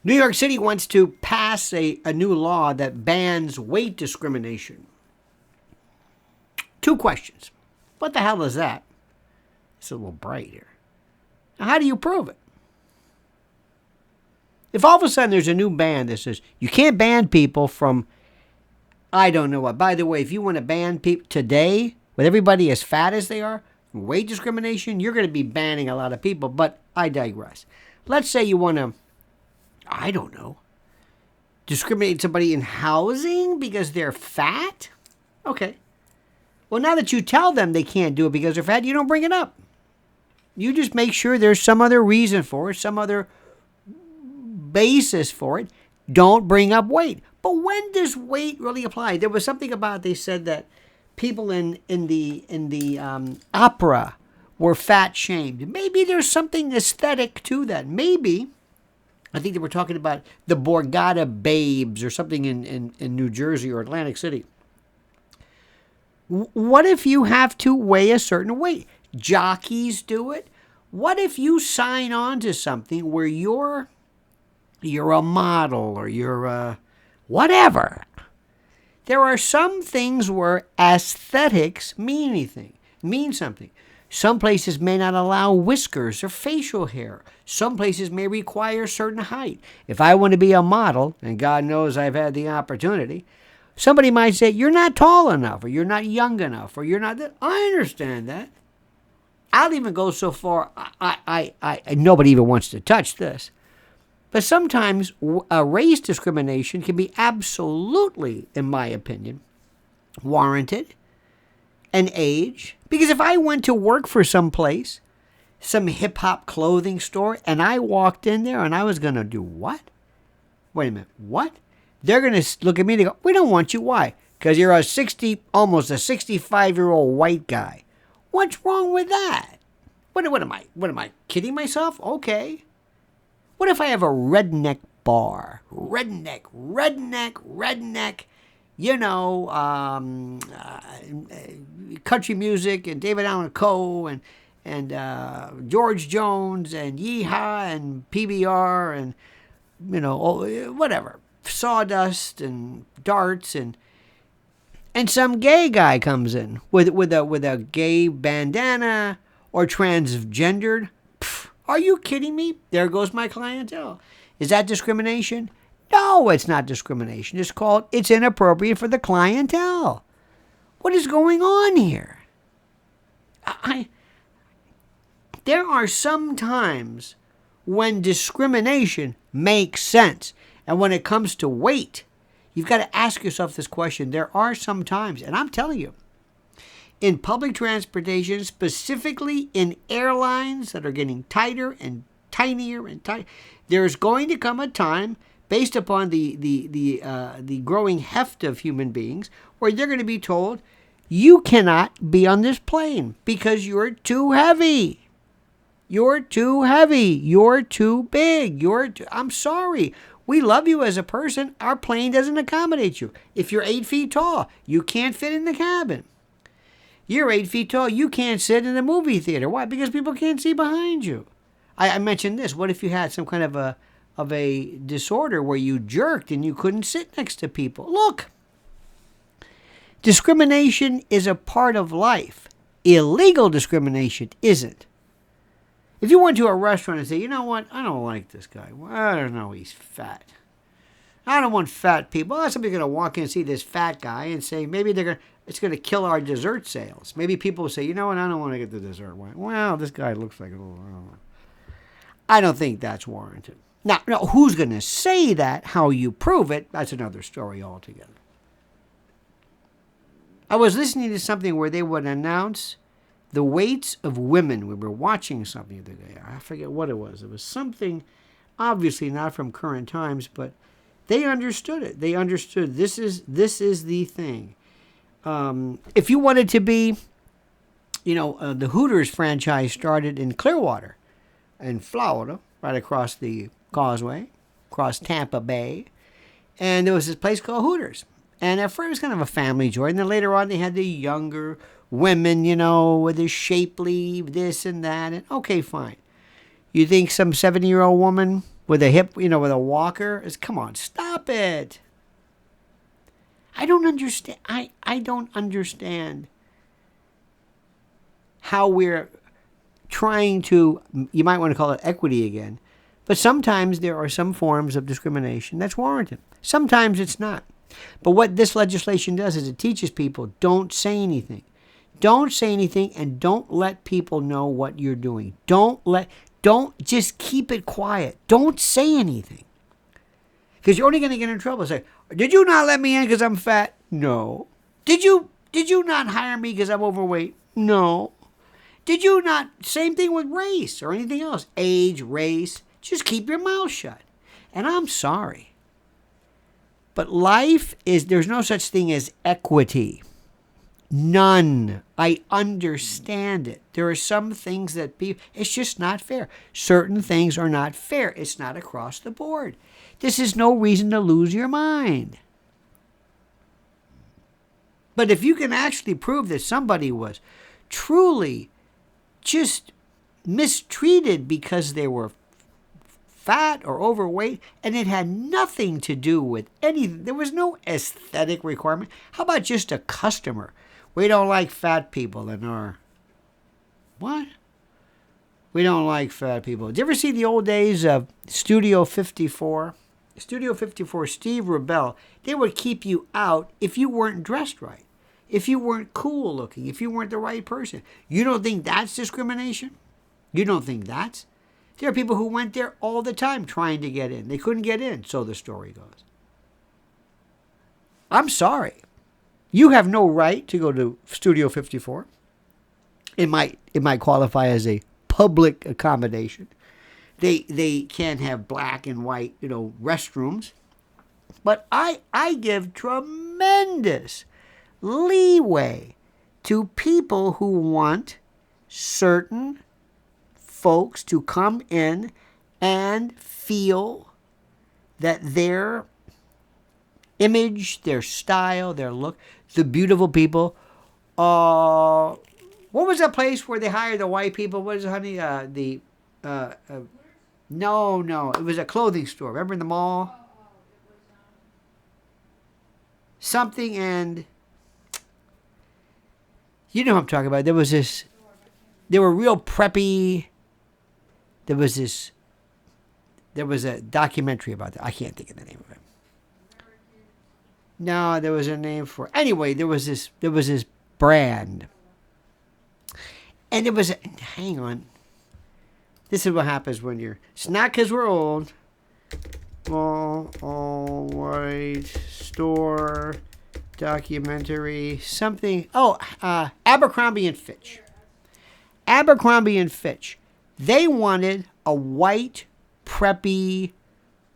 New York City wants to pass a new law that bans weight discrimination. Two questions. What the hell is that? It's a little bright here. Now, how do you prove it? If all of a sudden there's a new ban that says you can't ban people from, I don't know what. By the way, if you want to ban people today, with everybody as fat as they are, weight discrimination, you're going to be banning a lot of people. But I digress. Let's say you want to, I don't know, discriminate somebody in housing because they're fat? Okay. Well, now that you tell them they can't do it because they're fat, you don't bring it up. You just make sure there's some other reason for it, some other basis for it. Don't bring up weight. But when does weight really apply? There was something about, they said that people in the opera were fat shamed. Maybe there's something aesthetic to that. Maybe, I think they were talking about the Borgata Babes or something in New Jersey or Atlantic City. What if you have to weigh a certain weight? Jockeys do it. What if you sign on to something where you're a model or you're a whatever? There are some things where aesthetics mean something. Some places may not allow whiskers or facial hair. Some places may require a certain height. If I want to be a model, and God knows I've had the opportunity, somebody might say, you're not tall enough, or you're not young enough, or you're not that. I understand that. I'll even go so far, nobody even wants to touch this. But sometimes race discrimination can be absolutely, in my opinion, warranted. And age. Because if I went to work for some place, some hip-hop clothing store, and I walked in there and I was going to do what? Wait a minute, what? They're going to look at me and go, we don't want you. Why? Because you're almost a 65-year-old white guy. What's wrong with that? What am I kidding myself? Okay. What if I have a redneck bar? Redneck. You know, country music and David Allan Coe and George Jones and Yeehaw and PBR and, you know, whatever. Sawdust and darts and some gay guy comes in with a gay bandana or transgendered. Pfft, are you kidding me? There goes my clientele. Is that discrimination? No, it's not discrimination. It's inappropriate for the clientele. What is going on here? There are some times when discrimination makes sense. And when it comes to weight, you've got to ask yourself this question. There are some times, and I'm telling you, in public transportation, specifically in airlines that are getting tighter and tinier and tighter, there's going to come a time, based upon the growing heft of human beings, where they're going to be told, you cannot be on this plane because you're too heavy. You're too heavy. You're too big. I'm sorry. We love you as a person. Our plane doesn't accommodate you. If you're 8 feet tall, you can't fit in the cabin. You're 8 feet tall. You can't sit in the movie theater. Why? Because people can't see behind you. I mentioned this. What if you had some kind of a disorder where you jerked and you couldn't sit next to people? Look, discrimination is a part of life. Illegal discrimination isn't. If you went to a restaurant and say, you know what, I don't like this guy. Well, I don't know, he's fat. I don't want fat people. Oh, somebody's going to walk in and see this fat guy and say, maybe it's going to kill our dessert sales. Maybe people will say, you know what, I don't want to get the dessert. Well, this guy looks like a little, I don't know. I don't think that's warranted. Now, who's going to say that? How you prove it, that's another story altogether. I was listening to something where they would announce the weights of women. We were watching something the other day. I forget what it was. It was something, obviously not from current times, but they understood it. They understood this is the thing. If you wanted to be, the Hooters franchise started in Clearwater, in Florida, right across the causeway, across Tampa Bay, and there was this place called Hooters. And at first it was kind of a family joint, and then later on they had the younger women, with the shapely this and that, and okay, fine. You think some 70-year-old woman with a hip, with a walker. Come on, stop it. I don't understand. I don't understand how we're trying to, you might want to call it equity again, but sometimes there are some forms of discrimination that's warranted. Sometimes it's not. But what this legislation does is it teaches people, don't say anything. Don't say anything, and don't let people know what you're doing. Don't just keep it quiet. Don't say anything. Because you're only going to get in trouble. Say, did you not let me in because I'm fat? No. Did you not hire me because I'm overweight? No. Did you not? Same thing with race or anything else. Age, race. Just keep your mouth shut. And I'm sorry. But there's no such thing as equity. None. I understand it. There are some things that it's just not fair. Certain things are not fair. It's not across the board. This is no reason to lose your mind. But if you can actually prove that somebody was truly just mistreated because they were fat or overweight, and it had nothing to do with anything. There was no aesthetic requirement. How about just a customer? We don't like fat people in our... What? We don't like fat people. Did you ever see the old days of Studio 54? Studio 54, Steve Rebell, they would keep you out if you weren't dressed right, if you weren't cool looking, if you weren't the right person. You don't think that's discrimination? You don't think that's... There are people who went there all the time trying to get in. They couldn't get in, so the story goes. I'm sorry. You have no right to go to Studio 54. It might qualify as a public accommodation. They can't have black and white, restrooms. But I give tremendous leeway to people who want certain folks to come in and feel that their image, their style, their look, the beautiful people. What was that place where they hired the white people? What is it, honey? No. It was a clothing store. Remember in the mall? Something, and you know what I'm talking about. There were real preppy. There was a documentary about that. I can't think of the name of it. No, there was a name for it. Anyway, there was this brand. And hang on. This is what happens when it's not because we're old. All white store documentary, something. Abercrombie and Fitch. Abercrombie and Fitch. They wanted a white, preppy,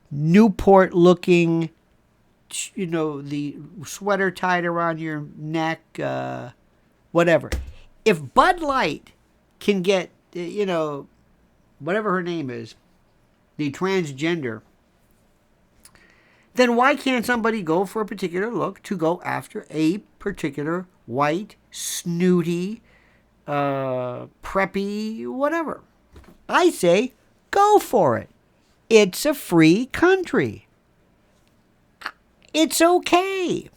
Newport-looking, the sweater tied around your neck, whatever. If Bud Light can get, whatever her name is, the transgender, then why can't somebody go for a particular look to go after a particular white, snooty, preppy, whatever? I say, go for it. It's a free country. It's okay.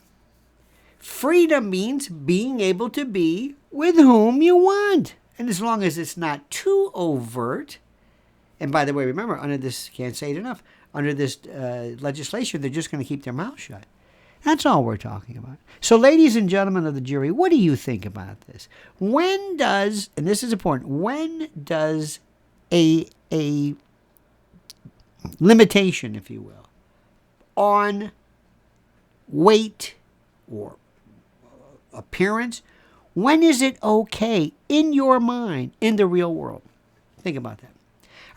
Freedom means being able to be with whom you want. And as long as it's not too overt, and by the way, remember, under this, can't say it enough, under this legislation, they're just going to keep their mouth shut. That's all we're talking about. So, ladies and gentlemen of the jury, what do you think about this? When does, and this is important, when does a limitation, if you will, on weight or appearance, when is it okay in your mind, in the real world? Think about that.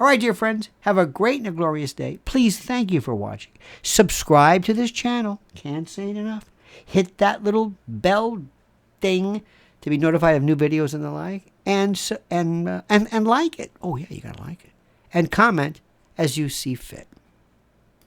All right, dear friends, have a great and a glorious day. Please, thank you for watching. Subscribe to this channel. Can't say it enough. Hit that little bell thing to be notified of new videos and the like. And like it. Oh, yeah, you got to like it. And comment as you see fit.